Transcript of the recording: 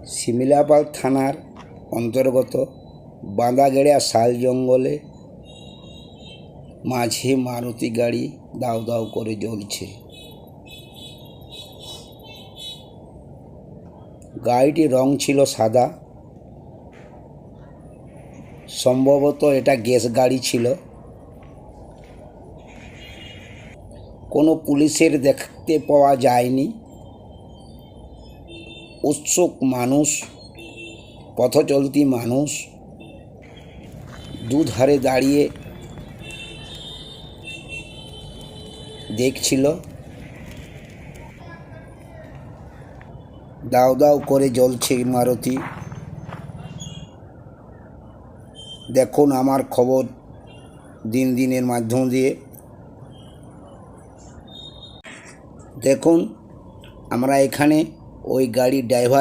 শিমলাপাল থানার অন্তর্গত বাঁধাগেড়া শাল জঙ্গলে মাঝে মারুতি গাড়ি দাউ দাউ করে জ্বলছে। গাড়িটির রং ছিল সাদা। সম্ভবত এটা গ্যাস গাড়ি ছিল। কোনো পুলিশের দেখতে পাওয়া যায়নি। উৎসুক মানুষ, পথচলতি মানুষ দুধারে দাঁড়িয়ে দেখছিল। দাউ দাউ করে জ্বলছে মারুতি। দেখুন আমার খবর দিনের মাধ্যম দিয়ে। দেখুন আমরা এখানে ওই গাড়ির ড্রাইভার